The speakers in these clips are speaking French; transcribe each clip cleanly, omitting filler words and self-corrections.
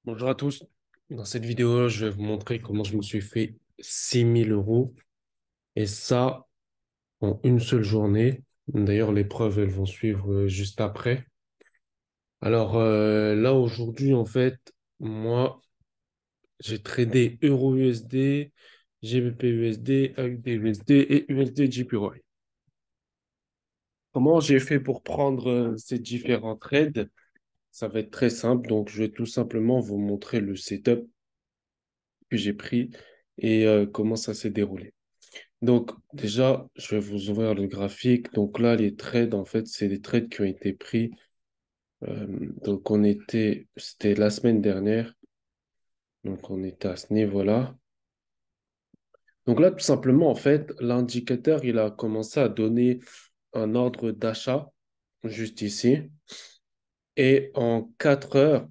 Bonjour à tous. Dans cette vidéo, je vais vous montrer comment je me suis fait 6 000 € et ça en une seule journée. D'ailleurs, les preuves, elles vont suivre juste après. Alors là, aujourd'hui, en fait, moi, j'ai tradé Euro USD, GBP USD, AUD USD et USD JPY. Comment j'ai fait pour prendre ces différents trades? Ça va être très simple. Donc, je vais tout simplement vous montrer le setup que j'ai pris et comment ça s'est déroulé. Donc, déjà, je vais vous ouvrir le graphique. Donc là, les trades, en fait, c'est des trades qui ont été pris. Euh, donc, c'était la semaine dernière. Donc, on était à ce niveau-là. Donc là, tout simplement, en fait, l'indicateur, il a commencé à donner un ordre d'achat juste ici. Et en 4 heures,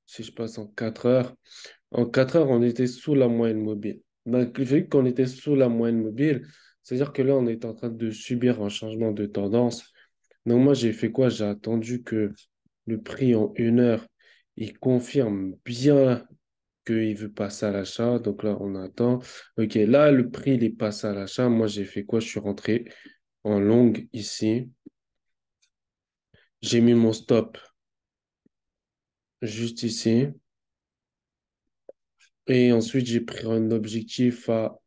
si je passe en 4 heures, on était sous la moyenne mobile. Donc, vu qu'on était sous la moyenne mobile, c'est-à-dire que là, on est en train de subir un changement de tendance. Donc, moi, j'ai fait quoi? J'ai attendu que le prix en 1 heure, il confirme bien qu'il veut passer à l'achat. Donc là, on attend. OK, là, le prix, il est passé à l'achat. Moi, j'ai fait quoi? Je suis rentré en longue ici. J'ai mis mon stop juste ici. Et ensuite, j'ai pris un objectif à...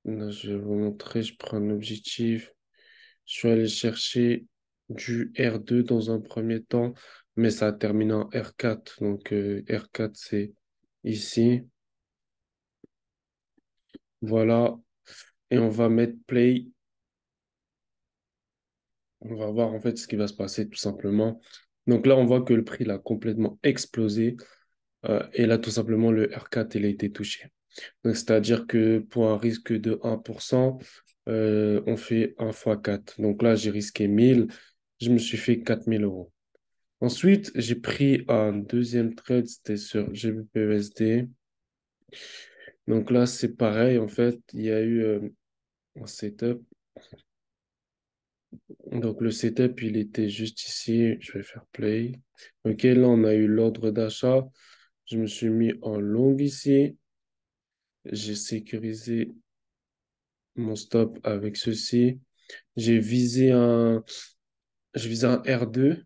Là, je vais vous montrer. Je prends un objectif. Je suis allé chercher du R2 dans un premier temps, mais ça a terminé en R4. Donc R4, c'est ici. Voilà. Et on va mettre play. On va voir en fait ce qui va se passer tout simplement. Donc là, on voit que le prix il a complètement explosé. Et là, tout simplement, le R4, il a été touché. Donc, c'est-à-dire que pour un risque de 1%, on fait 1 fois 4. Donc là, j'ai risqué 1000. Je me suis fait 4 000 €. Ensuite, j'ai pris un deuxième trade, c'était sur GBPUSD. Donc là, c'est pareil, en fait, il y a eu un setup. Donc le setup, il était juste ici. Je vais faire play. OK, là, on a eu l'ordre d'achat. Je me suis mis en long ici. J'ai sécurisé mon stop avec ceci. J'ai visé un, je visais un R2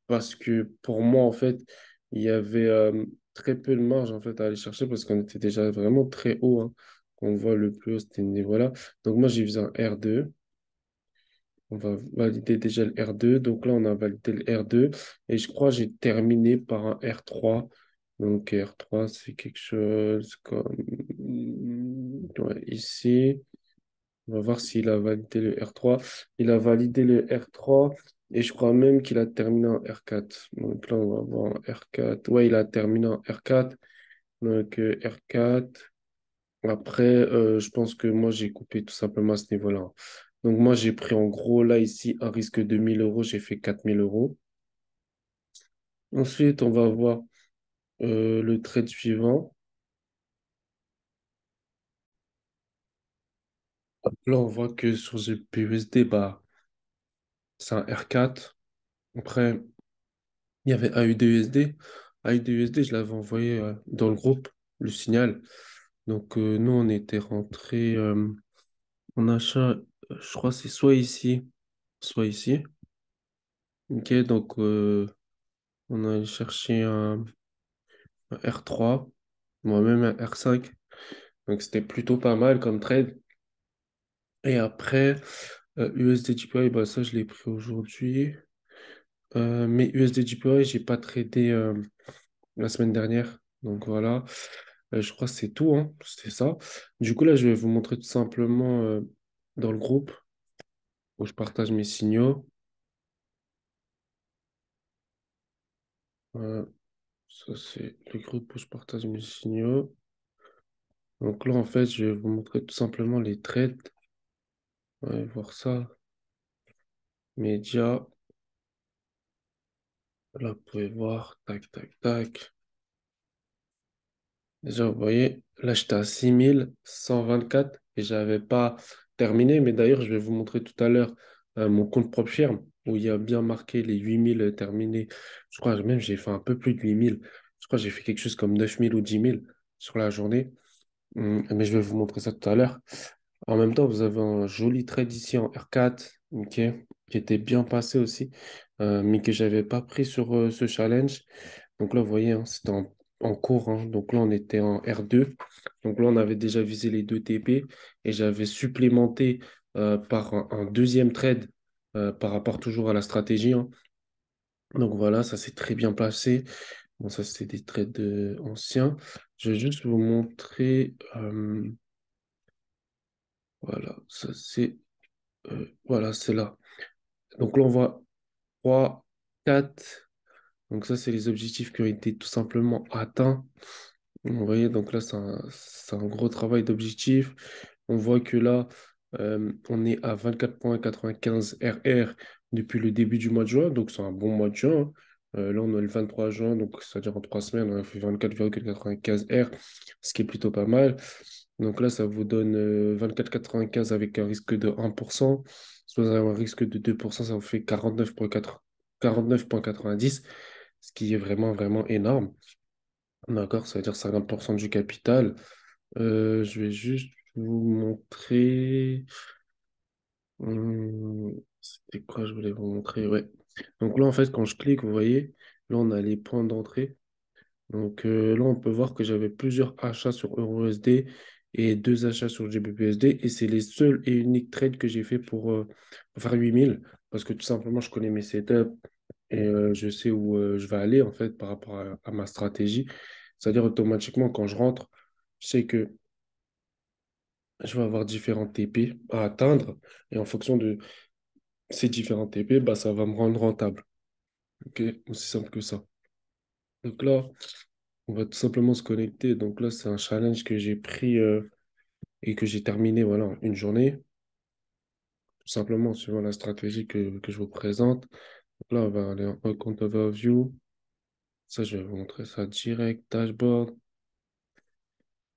parce que pour moi, en fait, il y avait très peu de marge en fait, à aller chercher parce qu'on était déjà vraiment très haut, hein. On voit le plus haut, c'était ce niveau-là. Donc moi, j'ai visé un R2. On va valider déjà le R2. Donc là, on a validé le R2. Et je crois que j'ai terminé par un R3. Donc R3, c'est quelque chose comme... Ouais, ici. On va voir s'il a validé le R3. Il a validé le R3 et je crois même qu'il a terminé en R4. Donc là, on va voir en R4. Ouais, il a terminé en R4. Donc R4. Après, je pense que moi, j'ai coupé tout simplement à ce niveau-là. Donc moi, j'ai pris en gros, là, ici, un risque de 1 000 €. J'ai fait 4 000 €. Ensuite, on va voir le trade suivant. Là, on voit que sur GPUSD, bah, c'est un R4. Après, il y avait AUDUSD. AUDUSD, je l'avais envoyé dans le groupe, le signal. Donc, nous, on était rentré en achat, je crois que c'est soit ici, soit ici. Ok, donc on a cherché un R3, moi-même un R5. Donc, c'était plutôt pas mal comme trade. Et après, USD JPY, bah, ça, je l'ai pris aujourd'hui. Mais USD JPY, j'ai pas tradé la semaine dernière. Donc, voilà. Je crois que c'est tout, hein. C'est ça. Du coup, là, je vais vous montrer tout simplement dans le groupe où je partage mes signaux. Voilà. Ça, c'est le groupe où je partage mes signaux. Donc là, en fait, je vais vous montrer tout simplement les trades. Ouais, voir ça. Média. Là, vous pouvez voir. Tac, tac, tac. Déjà, vous voyez, là, j'étais à 6 124 et j'avais pas terminé. Mais d'ailleurs, je vais vous montrer tout à l'heure mon compte propre firme. où il y a bien marqué les 8 000 terminés. Je crois même j'ai fait un peu plus de 8 000. Je crois que j'ai fait quelque chose comme 9 000 ou 10 000 sur la journée. Mais je vais vous montrer ça tout à l'heure. En même temps, vous avez un joli trade ici en R4, ok, qui était bien passé aussi, mais que j'avais pas pris sur ce challenge. Donc là, vous voyez, hein, c'était en cours, hein. Donc là, on était en R2. Donc là, on avait déjà visé les 2 TP et j'avais supplémenté par un deuxième trade par rapport toujours à la stratégie, hein. Donc voilà, ça s'est très bien passé. Bon, ça, c'était des trades anciens. Je vais juste vous montrer. Voilà, ça c'est voilà, c'est là. Donc là, on voit 3, 4. Donc ça, c'est les objectifs qui ont été tout simplement atteints. Vous voyez, donc là, c'est un gros travail d'objectif. On voit que là, on est à 24,95 RR depuis le début du mois de juin. Donc c'est un bon mois de juin, hein. Là, on est le 23 juin, donc c'est-à-dire en 3 semaines, on a fait 24,95 R, ce qui est plutôt pas mal. Donc là, ça vous donne 24,95 avec un risque de 1%. Si vous avez un risque de 2%, ça vous fait 49,90, ce qui est vraiment, vraiment énorme. D'accord, ça veut dire 50% du capital. Je vais juste vous montrer. C'était quoi, je voulais vous montrer? Ouais. Donc là, en fait, quand je clique, vous voyez, là, on a les points d'entrée. Donc là, on peut voir que j'avais plusieurs achats sur EURUSD et 2 achats sur GBPUSD. Et c'est les seuls et uniques trades que j'ai fait pour faire 8 000. Parce que tout simplement, je connais mes setups et je sais où je vais aller, en fait, par rapport à ma stratégie. C'est-à-dire, automatiquement, quand je rentre, je sais que je vais avoir différents TP à atteindre. Et en fonction de ces différents TP, bah, ça va me rendre rentable. OK? Aussi simple que ça. Donc là, on va tout simplement se connecter. Donc là, c'est un challenge que j'ai pris et que j'ai terminé voilà, en une journée, tout simplement suivant la stratégie que je vous présente. Donc là, on va aller en Account Overview. Ça, je vais vous montrer ça direct. Dashboard.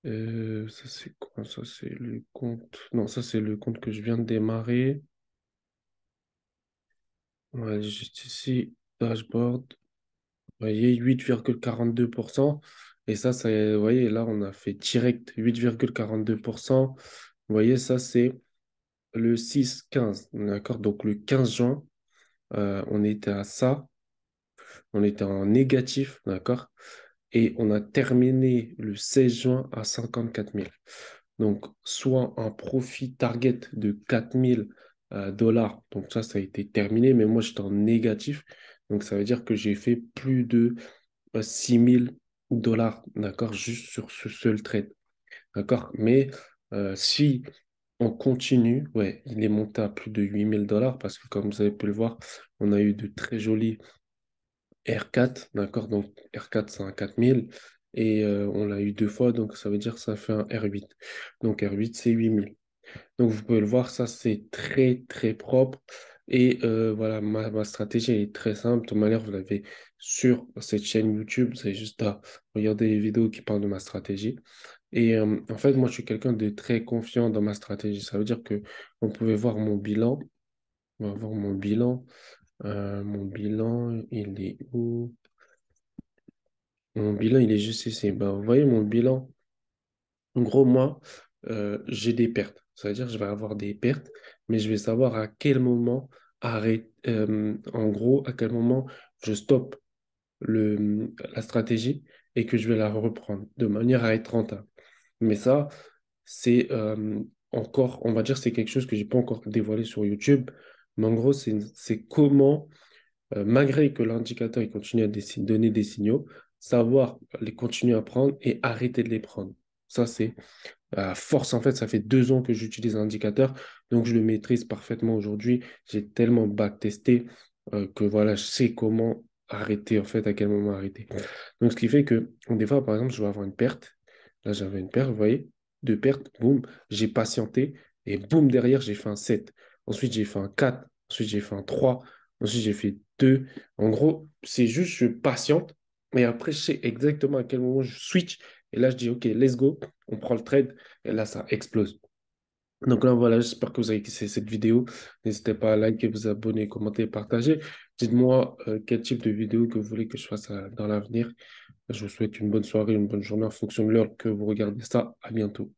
Ça, c'est quoi? Ça, c'est le compte. Non, ça, c'est le compte que je viens de démarrer. On va aller juste ici. Dashboard. Vous voyez, 8,42%. Et ça, vous voyez, là, on a fait direct 8,42%. Vous voyez, ça, c'est le 6-15. D'accord? Donc, le 15 juin, on était à ça. On était en négatif. D'accord? Et on a terminé le 16 juin à 54 000. Donc, soit un profit target de 4 000 dollars. Donc, ça a été terminé. Mais moi, j'étais en négatif. Donc, ça veut dire que j'ai fait plus de 6 000 dollars, d'accord, juste sur ce seul trade, d'accord. Mais si on continue, ouais, il est monté à plus de 8 000 dollars parce que comme vous avez pu le voir, on a eu de très jolis R4, d'accord. Donc R4, c'est un 4 000 et on l'a eu 2 fois, donc ça veut dire que ça fait un R8. Donc R8, c'est 8 000. Donc, vous pouvez le voir, ça, c'est très, très propre. Et voilà, ma stratégie elle est très simple. De toute manière, vous l'avez sur cette chaîne YouTube. C'est juste à regarder les vidéos qui parlent de ma stratégie. Et en fait, moi, je suis quelqu'un de très confiant dans ma stratégie. Ça veut dire que vous pouvez voir mon bilan. On va voir mon bilan. Mon bilan, il est où? Mon bilan, il est juste ici. Ben, vous voyez mon bilan. En gros, moi, j'ai des pertes. Ça veut dire que je vais avoir des pertes, mais je vais savoir à quel moment arrêter. En gros, à quel moment je stoppe la stratégie et que je vais la reprendre de manière à être rentable. Mais ça, c'est encore, on va dire, c'est quelque chose que j'ai pas encore dévoilé sur YouTube. Mais en gros, c'est comment, malgré que l'indicateur il continue à donner des signaux, savoir les continuer à prendre et arrêter de les prendre. Ça, c'est à force, en fait, ça fait 2 ans que j'utilise un indicateur, donc je le maîtrise parfaitement aujourd'hui. J'ai tellement backtesté que voilà, je sais comment arrêter, en fait, à quel moment arrêter. Donc, ce qui fait que, des fois, par exemple, je vais avoir une perte. Là, j'avais une perte, vous voyez, 2 pertes, boum, j'ai patienté et boum, derrière, j'ai fait un 7. Ensuite, j'ai fait un 4. Ensuite, j'ai fait un 3. Ensuite, j'ai fait 2. En gros, c'est juste, je patiente. Et après, je sais exactement à quel moment je switch. Et là, je dis, OK, let's go. On prend le trade. Et là, ça explose. Donc là, voilà, j'espère que vous avez kiffé cette vidéo. N'hésitez pas à liker, vous abonner, commenter, partager. Dites-moi quel type de vidéo que vous voulez que je fasse dans l'avenir. Je vous souhaite une bonne soirée, une bonne journée en fonction de l'heure que vous regardez ça. À bientôt.